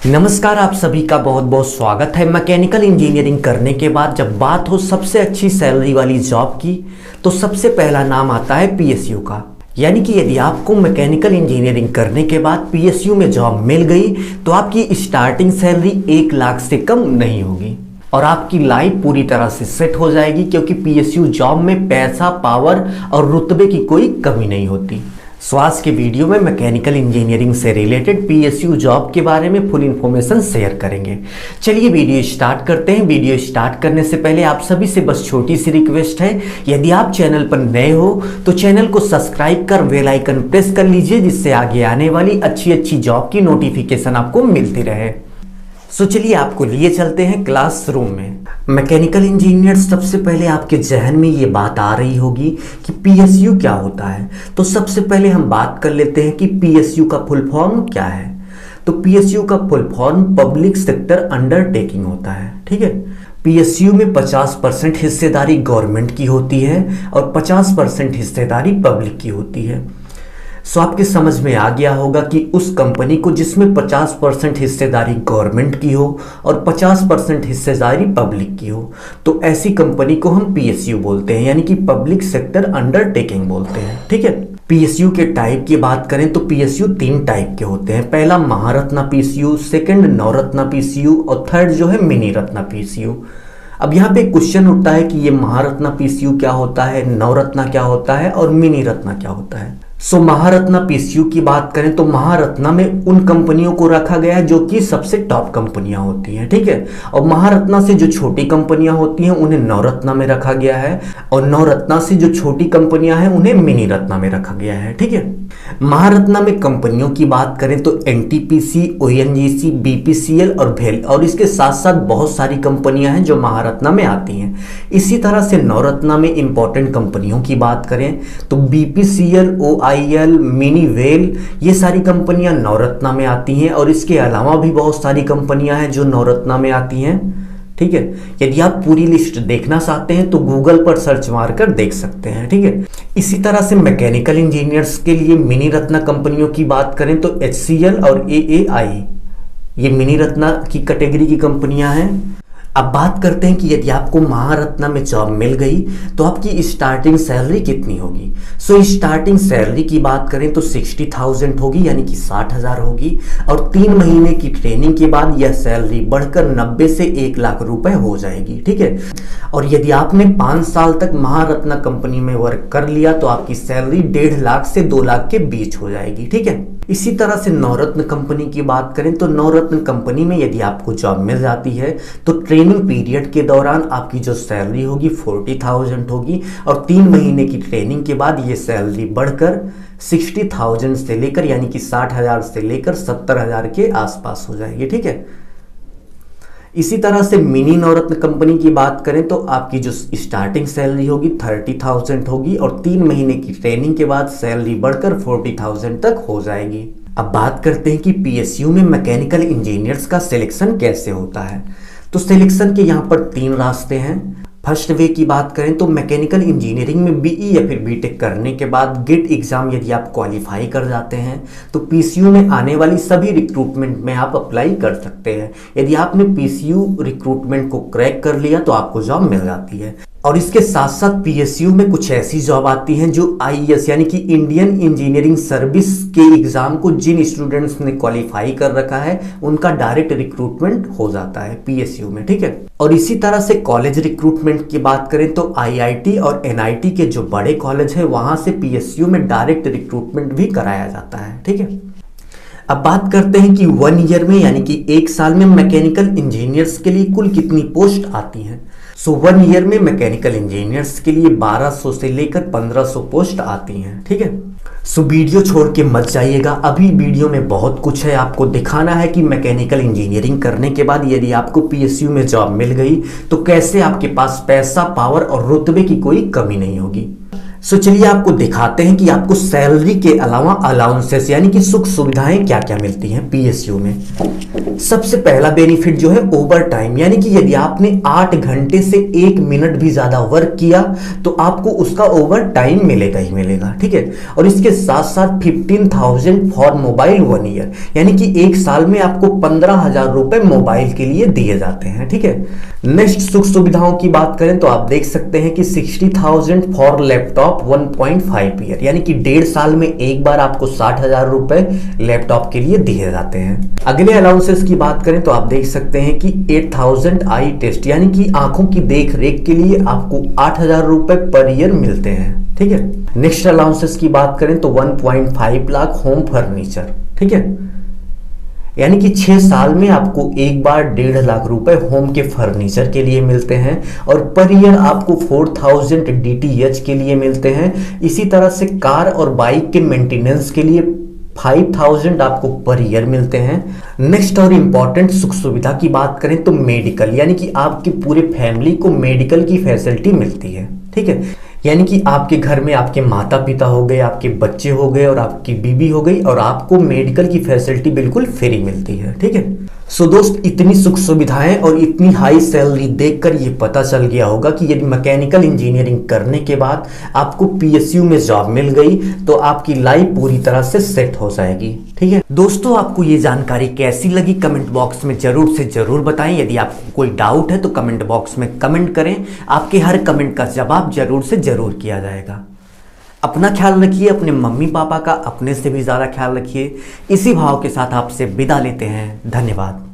नमस्कार, आप सभी का बहुत बहुत स्वागत है। मैकेनिकल इंजीनियरिंग करने के बाद जब बात हो सबसे अच्छी सैलरी वाली जॉब की तो सबसे पहला नाम आता है पीएसयू का। यानी कि यदि आपको मैकेनिकल इंजीनियरिंग करने के बाद पीएसयू में जॉब मिल गई तो आपकी स्टार्टिंग सैलरी 1 लाख से कम नहीं होगी और आपकी लाइफ पूरी तरह से सेट हो जाएगी, क्योंकि पीएसयू जॉब में पैसा, पावर और रुतबे की कोई कमी नहीं होती। सो आज के वीडियो में मैकेनिकल इंजीनियरिंग से रिलेटेड पीएसयू जॉब के बारे में फुल इन्फॉर्मेशन शेयर करेंगे। चलिए वीडियो स्टार्ट करते हैं। वीडियो स्टार्ट करने से पहले आप सभी से बस छोटी सी रिक्वेस्ट है, यदि आप चैनल पर नए हो तो चैनल को सब्सक्राइब कर बेल आइकन प्रेस कर लीजिए, जिससे आगे आने वाली अच्छी जॉब की नोटिफिकेशन आपको मिलती रहे। सो चलिए आपको लिए चलते हैं क्लासरूम में। मैकेनिकल इंजीनियर, सबसे पहले आपके जहन में ये बात आ रही होगी कि पीएसयू क्या होता है। तो सबसे पहले हम बात कर लेते हैं कि पीएसयू का फुल फॉर्म क्या है। तो पीएसयू का full form public sector undertaking होता है। ठीक है, पीएसयू में 50% हिस्सेदारी गवर्नमेंट की होती है और 50% हिस्सेदारी पब्लिक की होती है। सो आपके समझ में आ गया होगा कि उस कंपनी को जिसमें 50% हिस्सेदारी गवर्नमेंट की हो और 50% हिस्सेदारी पब्लिक की हो, तो ऐसी कंपनी को हम पीएसयू बोलते हैं, यानी कि पब्लिक सेक्टर अंडरटेकिंग बोलते हैं। ठीक है, पीएसयू के टाइप की बात करें तो पीएसयू 3 टाइप के होते हैं। पहला Maharatna PSU, second Navratna PSU और थर्ड जो है मिनी रत्ना पीएसयू। अब यहाँ पे क्वेश्चन उठता है कि ये महारत्ना पीएसयू क्या होता है, नवरत्ना क्या होता है और मिनी रत्ना क्या होता है। सो महारत्ना पीएसयू की बात करें तो महारत्ना में उन कंपनियों को रखा गया है जो कि सबसे टॉप कंपनियां होती हैं। ठीक है, और महारत्ना से जो छोटी कंपनियां होती हैं उन्हें नवरत्ना में रखा गया है और नवरत्ना से जो छोटी कंपनियां हैं उन्हें मिनी रत्ना में रखा गया है। ठीक है, महारत्ना में कंपनियों की बात करें तो एनटीपीसी, ओएनजीसी, बीपीसीएल और भेल, और इसके साथ साथ बहुत सारी कंपनियां हैं जो महारत्ना में आती हैं। इसी तरह से नवरत्ना में इंपॉर्टेंट कंपनियों की बात करें तो बीपीसीएल, ओआईएल, मिनी वेल, ये सारी कंपनियां नवरत्ना में आती हैं और इसके अलावा भी बहुत सारी कंपनियां हैं जो नवरत्ना में आती हैं। ठीक है, यदि आप पूरी लिस्ट देखना चाहते हैं तो गूगल पर सर्च मारकर देख सकते हैं। ठीक है, इसी तरह से मैकेनिकल इंजीनियर्स के लिए मिनी रत्ना कंपनियों की बात करें तो एचसीएल और एएआई, ये मिनी रत्ना की कैटेगरी की कंपनियां हैं। अब बात करते हैं कि यदि आपको महारत्ना में जॉब मिल गई तो आपकी स्टार्टिंग सैलरी कितनी होगी। सो स्टार्टिंग सैलरी की बात करें तो 60,000 होगी, यानी कि 60,000 होगी, और 3 महीने की ट्रेनिंग के बाद यह सैलरी बढ़कर 90 से 1 लाख रुपए हो जाएगी। ठीक है, और यदि आपने 5 साल तक महारत्ना कंपनी में वर्क कर लिया तो आपकी सैलरी 1.5 लाख से 2 लाख के बीच हो जाएगी। ठीक है, इसी तरह से नवरत्न कंपनी की बात करें तो नवरत्न कंपनी में यदि आपको जॉब मिल जाती है तो ट्रेनिंग पीरियड के दौरान आपकी जो सैलरी होगी 40,000 होगी और 3 महीने की ट्रेनिंग के बाद ये सैलरी बढ़कर 60,000 से लेकर, यानी कि 60,000 से लेकर 70,000 के आसपास हो जाएगी। ठीक है, इसी तरह से मिनी नवरत्न कंपनी की बात करें तो आपकी जो स्टार्टिंग सैलरी होगी 30,000 होगी और 3 महीने की ट्रेनिंग के बाद सैलरी बढ़कर 40,000 तक हो जाएगी। अब बात करते हैं कि पीएसयू में मैकेनिकल इंजीनियर्स का सिलेक्शन कैसे होता है। तो सिलेक्शन के यहाँ पर 3 रास्ते हैं। फर्स्ट वे की बात करें तो मैकेनिकल इंजीनियरिंग में बीई या फिर बीटेक करने के बाद गेट एग्जाम यदि आप क्वालिफाई कर जाते हैं तो पीसीयू में आने वाली सभी रिक्रूटमेंट में आप अप्लाई कर सकते हैं। यदि आपने पीसीयू रिक्रूटमेंट को क्रैक कर लिया तो आपको जॉब मिल जाती है। और इसके साथ साथ पीएसयू में कुछ ऐसी जॉब आती हैं जो आईईएस यानी कि इंडियन इंजीनियरिंग सर्विस के एग्जाम को जिन स्टूडेंट्स ने क्वालिफाई कर रखा है उनका डायरेक्ट रिक्रूटमेंट हो जाता है पीएसयू में। ठीक है, और इसी तरह से कॉलेज रिक्रूटमेंट की बात करें तो आईआईटी और एनआईटी के जो बड़े कॉलेज है वहां से पीएसयू में डायरेक्ट रिक्रूटमेंट भी कराया जाता है। ठीक है, अब बात करते हैं कि 1 ईयर में यानी कि 1 साल में मैकेनिकल इंजीनियर्स के लिए कुल कितनी पोस्ट आती हैं। सो 1 ईयर में मैकेनिकल इंजीनियर्स के लिए 1200 से लेकर 1500 पोस्ट आती हैं। ठीक है, सो वीडियो छोड़ के मत जाइएगा, अभी वीडियो में बहुत कुछ है। आपको दिखाना है कि मैकेनिकल इंजीनियरिंग करने के बाद यदि आपको पीएसयू में जॉब मिल गई तो कैसे आपके पास पैसा, पावर और रुतबे की कोई कमी नहीं होगी। सो चलिए आपको दिखाते हैं कि आपको सैलरी के अलावा अलाउंसेस यानी कि सुख सुविधाएं क्या क्या मिलती हैं पीएसयू में। सबसे पहला बेनिफिट जो है ओवर टाइम, यानी कि यदि आपने 8 घंटे से 1 मिनट भी ज्यादा वर्क किया तो आपको उसका ओवर टाइम मिलेगा ही मिलेगा, ठीक है। और इसके साथ साथ 15,000 फॉर मोबाइल 1 ईयर, यानी कि 1 साल में आपको 15,000 रुपए मोबाइल के लिए दिए जाते हैं, ठीक है। नेक्स्ट सुख सुविधाओं की बात करें तो आप देख सकते हैं कि 60,000 फॉर लैपटॉप 1.5 ईयर, यानी कि 1.5 साल में एक बार आपको 60,000 रुपए लैपटॉप के लिए दिए जाते हैं। अगले अलाउंसेस की बात करें तो आप देख सकते हैं कि 8,000 आई टेस्ट, यानी कि आंखों की देख रेख के लिए आपको 8,000 रुपए पर ईयर मिलते हैं, ठीक है। नेक्स्ट अलाउंसेस की बात करें तो 1.5 लाख होम फर्नीचर, ठीक है, यानी कि 6 साल में आपको एक बार 1.5 लाख रुपए होम के फर्नीचर के लिए मिलते हैं और पर ईयर आपको 4,000 डीटीएच के लिए मिलते हैं। इसी तरह से कार और बाइक के मेंटेनेंस के लिए 5,000 आपको पर ईयर मिलते हैं। नेक्स्ट और इंपॉर्टेंट सुख सुविधा की बात करें तो मेडिकल, यानी कि आपकी पूरे फैमिली को मेडिकल की फैसिलिटी मिलती है, ठीक है। यानी कि आपके घर में आपके माता पिता हो गए, आपके बच्चे हो गए और आपकी बीबी हो गई और आपको मेडिकल की फैसिलिटी बिल्कुल फ्री मिलती है, ठीक है। सो दोस्त, इतनी सुख सुविधाएं और इतनी हाई सैलरी देखकर ये पता चल गया होगा कि यदि मैकेनिकल इंजीनियरिंग करने के बाद आपको पीएसयू में जॉब मिल गई तो आपकी लाइफ पूरी तरह से सेट हो जाएगी, ठीक है। दोस्तों, आपको ये जानकारी कैसी लगी कमेंट बॉक्स में जरूर से जरूर बताएं। यदि आपको कोई डाउट है तो कमेंट बॉक्स में कमेंट करें, आपके हर कमेंट का जवाब जरूर से जरूर किया जाएगा। अपना ख्याल रखिए, अपने मम्मी पापा का अपने से भी ज़्यादा ख्याल रखिए। इसी भाव के साथ आपसे विदा लेते हैं। धन्यवाद।